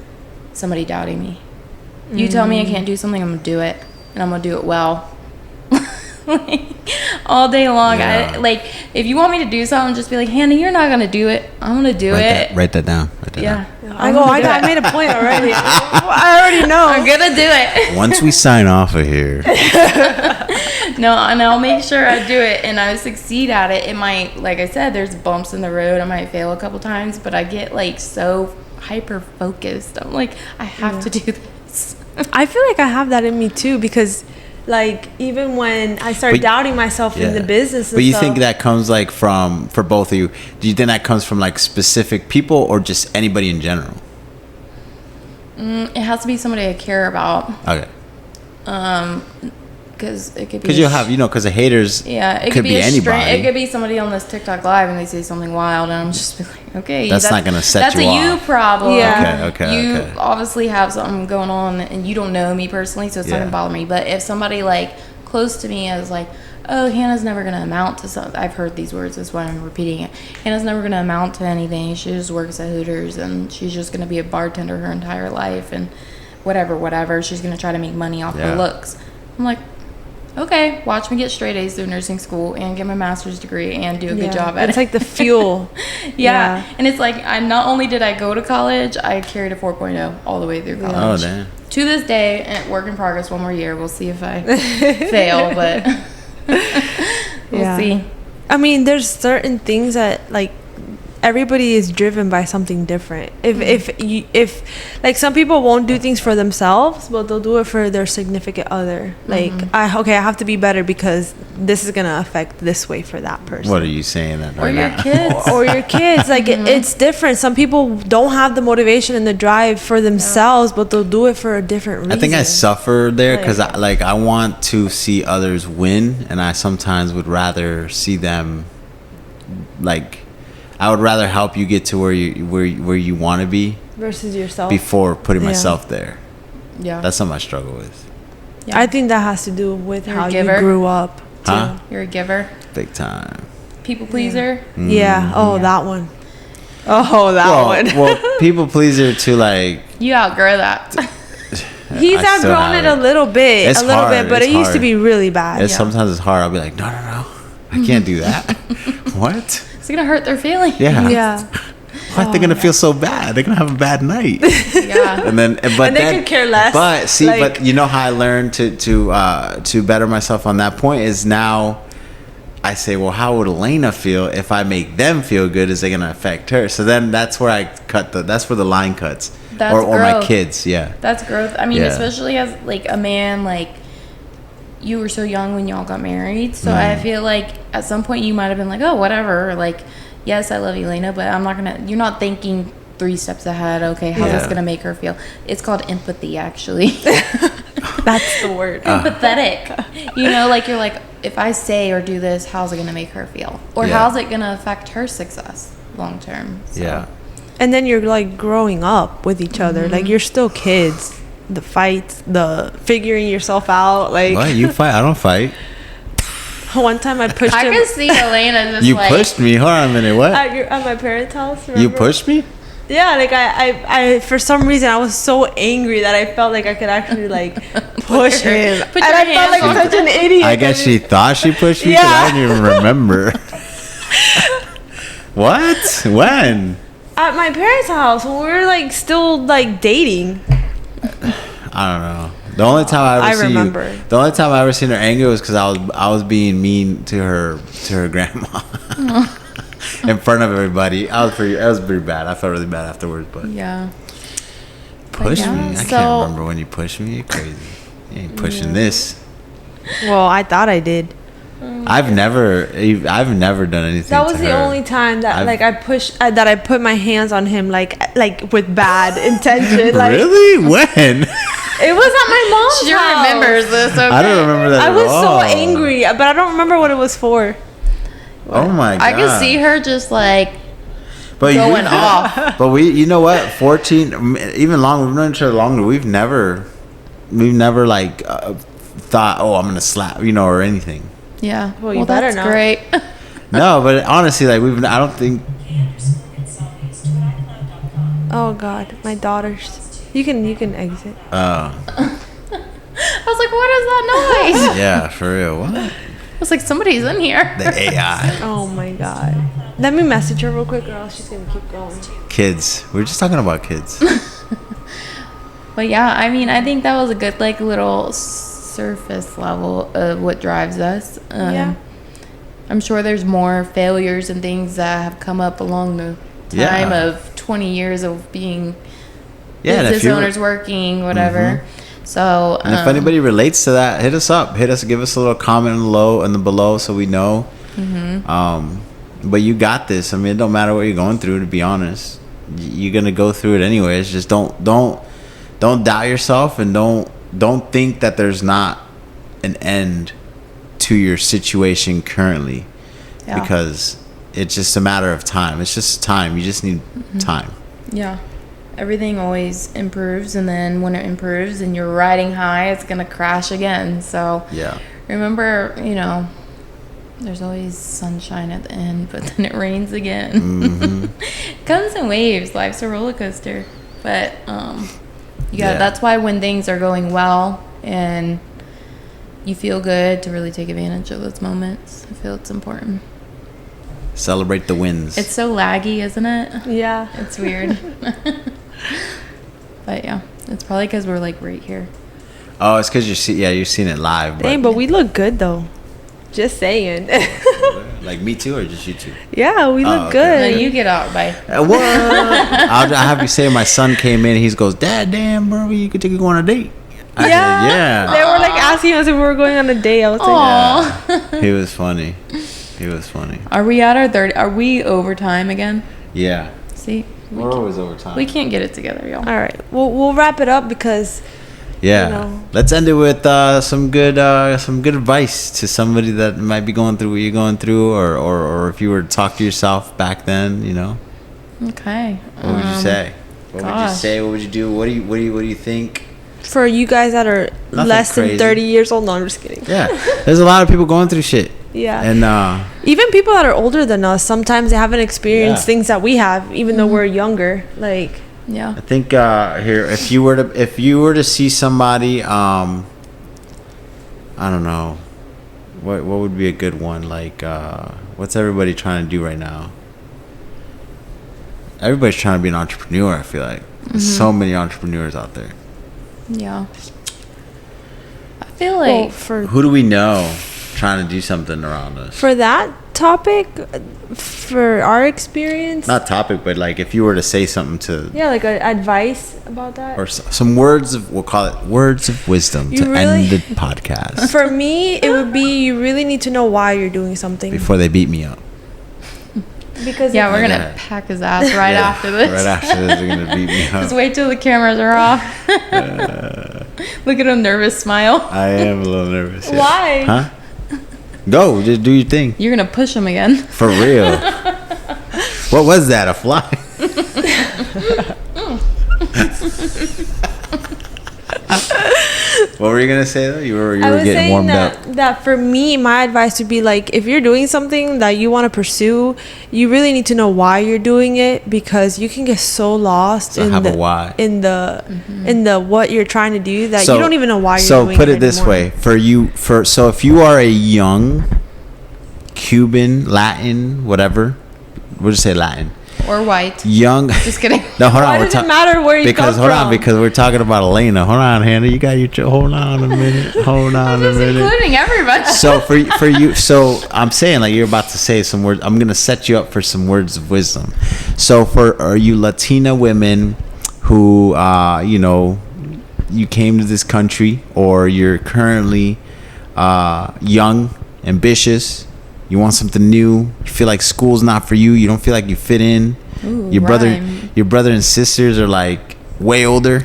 somebody doubting me. You tell me I can't do something, I'm going to do it. And I'm going to do it well. All day long. Yeah. If you want me to do something, just be like, Hannah, you're not gonna do it. I'm gonna do it. Write that down. Yeah. I made a point already. I already know. I'm gonna do it. Once we sign off of here, No, and I'll make sure I do it, and I succeed at it. It might, like I said, there's bumps in the road. I might fail a couple times, but I get like so hyper focused. I'm like, I have to do this. I feel like I have that in me too, because like even when I start But- doubting myself in the business and But you stuff, think that comes like from, for both of you, do you think that comes from like specific people or just anybody in general? It has to be somebody I care about. Okay. Because it could be. Because you'll have, because the haters Yeah, it could be a anybody. It could be somebody on this TikTok live and they say something wild, and I'm just be like, okay, That's not gonna set that's you a you off. problem. Yeah. Okay, You okay. obviously have something going on, and you don't know me personally, so it's not Yeah. gonna bother me. But if somebody like close to me is like, oh, Hannah's never gonna amount to something. I've heard these words, that's why I'm repeating it. Hannah's never gonna amount to anything. She just works at Hooters, and she's just gonna be a bartender her entire life, and whatever. She's gonna try to make money off Yeah. her looks. I'm like, okay, watch me get straight A's through nursing school and get my master's degree and do a good job at it's it. like the fuel. yeah. And it's like, I not only did I go to college, I carried a 4.0 all the way through Oh, college. damn. To this day, and work in progress, one more year. We'll see if I fail, but we'll Yeah. see. I mean, there's certain things that like everybody is driven by something different. If like some people won't do things for themselves, but they'll do it for their significant other. Like I have to be better because this is gonna affect this way for that person. What are you saying that Or right your now? kids. Or your kids, like it's different. Some people don't have the motivation and the drive for themselves, but they'll do it for a different reason. I think I suffer there because I want to see others win, and I sometimes would rather see them like I would rather help you get to where you want to be versus yourself. before putting myself there. Yeah. That's something I struggle with. Yeah. I think that has to do with You're a how you giver? grew up. Too. Huh? You're a giver. Big time. People pleaser. Yeah. Oh, that one. Oh, that one. Well, people pleaser to like. You outgrow that. He's I still outgrown have it a little bit, It's but hard, it it's used to hard. be really bad. It's sometimes it's hard. I'll be like, no, I can't do that. What? It's gonna hurt their feelings. Yeah. Yeah. Why are they gonna feel so bad? They're gonna have a bad night. Yeah. And then, but And they then, could care less. But see, Like- but you know how I learned to better myself on that point is now. I say, well, how would Elena feel if I make them feel good? Is it gonna affect her? So then that's where I cut that's where the line cuts. That's or my growth. kids, yeah. That's growth. I mean, Yeah. especially as like a man, like you were so young when y'all got married. So I feel like at some point you might have been like, oh, whatever. Like, yes, I love Elena, but I'm not gonna. You're not thinking 3 steps ahead. Okay, how's this Yeah. gonna make her feel? It's called empathy, actually. That's the word. Empathetic. You know, like you're like, if I say or do this, how's it gonna make her feel? Or Yeah. how's it gonna affect her success long term? So, Yeah. And then you're like growing up with each other. Like you're still kids. The fights, the figuring yourself out. Like What? You fight? I don't fight. one time I pushed I him can see Elena just You like pushed me. Hold on a minute. What? at my parents' house. You remember? pushed me? Yeah, like I for some reason I was so angry that I felt like I could actually like push him, put and your I felt like hands on such an idiot. I guess she thought she pushed me. 'Cause Yeah. I didn't even remember. What? When? at my parents' house when we were like still like dating. I don't know. The only time I ever I see remember. the only time I ever seen her angry was because I was being mean to her grandma in front of everybody. I was pretty bad. I felt really bad afterwards. But yeah. push yeah, me? I so- can't remember when you pushed me. You're crazy. You ain't pushing this. Well, I thought I did. I've never done anything. That was to the her. only time that I've- like I pushed that I put my hands on him like with bad intention. Like Really? When? it was at my mom's She house. remembers this. Okay. I don't remember that I at was so all. angry, but I don't remember what it was for. Oh my god! I could see her just like but going off. But you know what? 14, even long. We've known each other longer. We've never like thought, oh, I'm gonna slap, or anything. Yeah. Well, you better that's not. great. No, but honestly, like I don't think. Oh God, my daughters. You can exit. I was like, what is that noise? Yeah, for real. What? I was like, somebody's in here. The AI Oh my God. Let me message her real quick, or else she's gonna keep going. kids. We're just talking about kids. But yeah, I mean, I think that was a good like little surface level of what drives us. Yeah. I'm sure there's more failures and things that have come up along the time Yeah. of 20 years of being Yeah, and if business you owners working, whatever. So, and if anybody relates to that, hit us up. Give us a little comment in the below so we know. But you got this. I mean, it don't matter what you're going through. To be honest, you're gonna go through it anyways. Just don't doubt yourself, and don't think that there's not an end to your situation currently, Yeah. because it's just a matter of time. It's just time. You just need time. yeah, everything always improves, and then when it improves and you're riding high, it's gonna crash again. So Yeah. remember, there's always sunshine at the end, but then it rains again. It comes in waves. Life's a roller coaster, but Yeah. that's why when things are going well and you feel good, to really take advantage of those moments. I feel it's important. Celebrate the wins. It's so laggy, isn't it? Yeah. It's weird. But yeah, it's probably because we're like right here. Oh, it's because you've seen it live. Dang, but we look good though. Just saying. Like me too, or just you two? Yeah, we look okay. good. No, you get out, bye. What? I'll have you say my son came in. He goes, Dad, damn, bro, you could take you on a date. I said, yeah. They were like asking us if we were going on a date. I was like, Aw. He was funny. He was funny. Are we at our 30? Are we overtime again? Yeah. See, We're always over time. we can't get it together, y'all. all right, we'll wrap it up because Yeah. you know. Let's end it with some good advice to somebody that might be going through what you're going through, or if you were to talk to yourself back then, Okay. what would you say? What would you gosh. say? What would you do? What do you think? for you guys that are Nothing less crazy. than 30 years old, no, I'm just kidding. Yeah. There's a lot of people going through shit. Yeah. And Even people that are older than us, sometimes they haven't experienced Yeah. things that we have, even though we're younger. Like, Yeah. I think here, if you were to see somebody, I don't know, what would be a good one? Like, what's everybody trying to do right now? everybody's trying to be an entrepreneur. I feel like there's so many entrepreneurs out there. Yeah. I feel Well, like Who do we know trying to do something around us? for that topic, for our experience, Not topic, but like if you were to say something to, yeah, like advice about that. or some words of, we'll call it words of wisdom You to really- end the podcast For me, it would be you really need to know why you're doing something. before they beat me up. Because yeah, we're Yeah. gonna pack his ass right Yeah, after this. Right after this, they're gonna beat me up. Just wait till the cameras are off. Look at him, nervous smile. I am a little nervous. Yeah. Why? Huh? Go, just do your thing. You're gonna push him again. For real. What was that? A fly? What were you gonna say though? You were I was getting saying warmed that, up. that for me, my advice would be like, if you're doing something that you want to pursue, you really need to know why you're doing it, because you can get so lost So in have the a why. in the what you're trying to do that you don't even know why you're doing it. So put it this anymore. way: so if you are a young Cuban, Latin, whatever, we'll just say Latin, Or white. young. Just kidding. No, hold Why on. does it matter where you Because come hold from? on, because we're talking about Elena. Hold on, Hannah. You got hold on a minute. Hold on a Just minute. including everybody. So for you, so I'm saying like you're about to say some words. I'm gonna set you up for some words of wisdom. So are you Latina women who you came to this country, or you're currently young, ambitious, you want something new, you feel like school's not for you, you don't feel like you fit in. Ooh, your rhyme. brother and sisters are like way older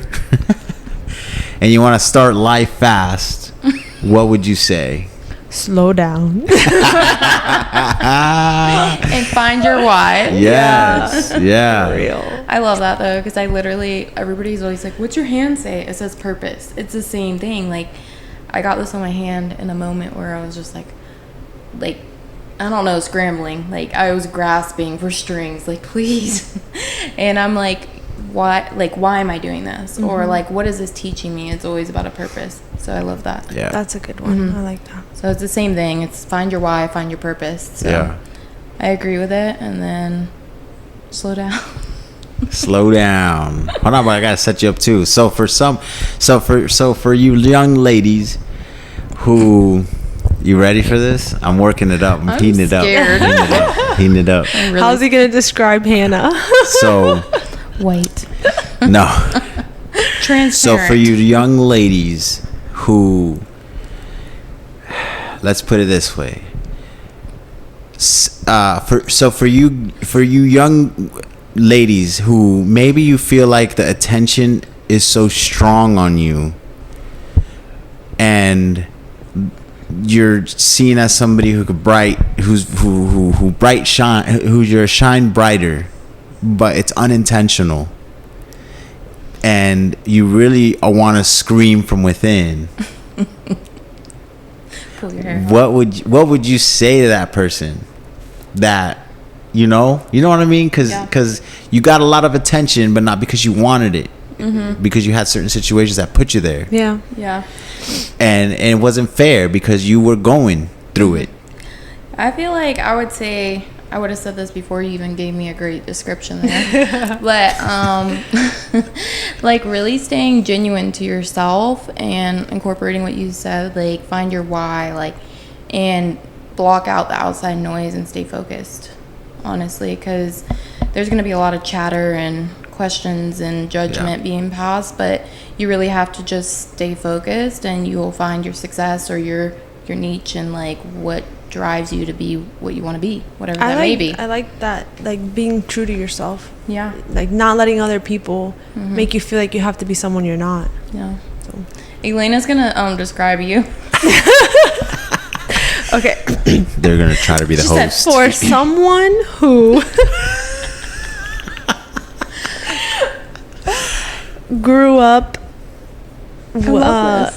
and you want to start life fast. What would you say? Slow down. And find your why. Yes. Yeah. Real. I love that though, because everybody's always like, what's your hand say? It says purpose. It's the same thing. Like, I got this on my hand in a moment where I was just like, I don't know, scrambling. Like, I was grasping for strings, like, please. And I'm like, why am I doing this? Or like, what is this teaching me? It's always about a purpose. So I love that. Yeah. That's a good one. I like that. So it's the same thing. It's find your why, find your purpose. So Yeah. I agree with it. And then slow down. Slow down. Hold on, but I gotta set you up too. So for you young ladies who, you ready for this? I'm working it up. I'm heating it up. scared. Heating it up. I'm really How's he gonna describe Hannah? So white. no. Transparent. So for you young ladies who, let's put it this way. For you young ladies who maybe you feel like the attention is so strong on you, and you're seen as somebody who could who's your shine brighter, but it's unintentional, and you really want to scream from within. Pull your hair. What would you say to that person? That you know what I mean? Because you got a lot of attention, but not because you wanted it, because you had certain situations that put you there, Yeah. Yeah. and it wasn't fair because you were going through it. I feel like I would have said this before you even gave me a great description there. But like really staying genuine to yourself and incorporating what you said, like find your why, like, and block out the outside noise and stay focused, honestly, because there's going to be a lot of chatter and questions and judgment being passed, but you really have to just stay focused, and you will find your success or your niche and like what drives you to be what you want to be, whatever that may be. I like that, like being true to yourself. Yeah. Like not letting other people make you feel like you have to be someone you're not. Yeah. Elena's gonna describe you. Okay. They're gonna try to be the She said host. For someone who grew up love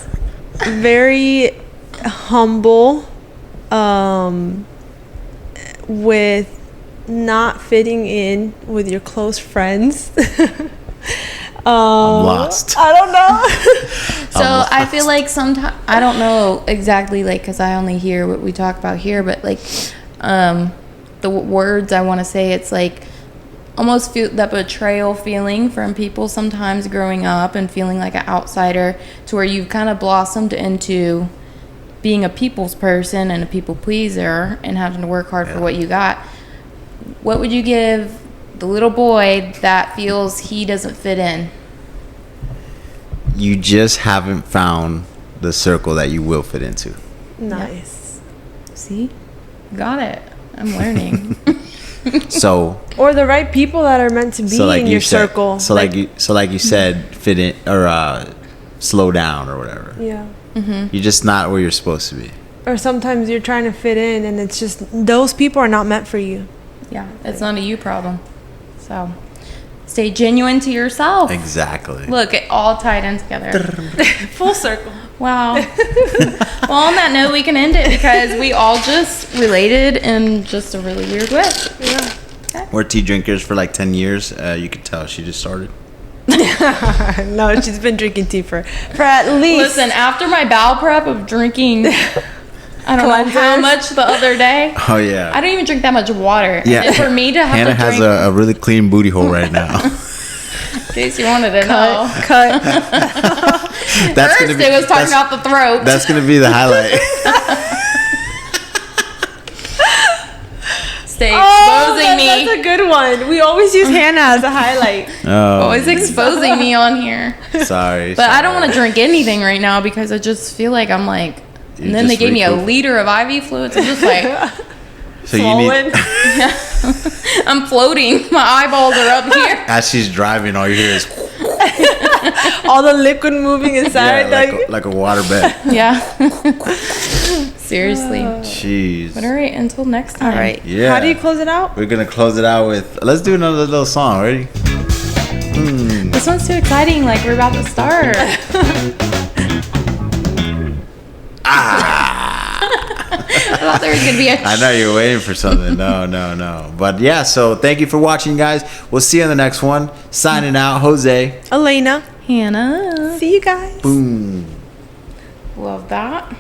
very humble, with not fitting in with your close friends. I'm lost. I don't know. So I feel like sometimes, I don't know exactly, like, because I only hear what we talk about here, but like the words I want to say, it's like almost feel that betrayal feeling from people sometimes growing up and feeling like an outsider, to where you've kind of blossomed into being a people's person and a people pleaser and having to work hard for what you got. What would you give the little boy that feels he doesn't fit in? You just haven't found the circle that you will fit into. Nice. See? Got it. I'm learning. So, Or the right people that are meant to be in your circle. So like you said, fit in or slow down or whatever. Yeah. You're just not where you're supposed to be. Or sometimes you're trying to fit in and it's just those people are not meant for you. Yeah, it's not a you problem. So, stay genuine to yourself. Exactly. Look, it all tied in together. Full circle. Wow. Well, on that note, we can end it because we all just related in just a really weird way. Yeah. We're tea drinkers for like 10 years. You can tell she just started. No, she's been drinking tea for at least. Listen, after my bowel prep of drinking, I don't know how Cleansers? much the other day. Oh yeah. I don't even drink that much water. Yeah. And for me to have Hannah to has drink, a really clean booty hole right now. in case you wanted to know. Cut. That's First, it was talking about the throat. That's gonna be the highlight. Stay exposing me. That's a good one. We always use Hannah as a highlight. Oh, Always exposing me on here. sorry. But I don't want to drink anything right now because I just feel like I'm like. You And then they just gave me a recoup. liter of IV fluids. I'm just like, So you Swollen. need, I'm floating. My eyeballs are up here. as she's driving, all you hear is All the liquid moving inside. like a water bed. Yeah. Seriously. Jeez. But all right, until next time. All right. Yeah. How do you close it out? We're gonna close it out with. Let's do another little song. Ready? This one's too exciting. Like, we're about to start. I thought there was going to be a. I know you're waiting for something. No. But yeah, so thank you for watching, guys. We'll see you on the next one. Signing out, Jose. Elena. Hannah. See you guys. Boom. Love that.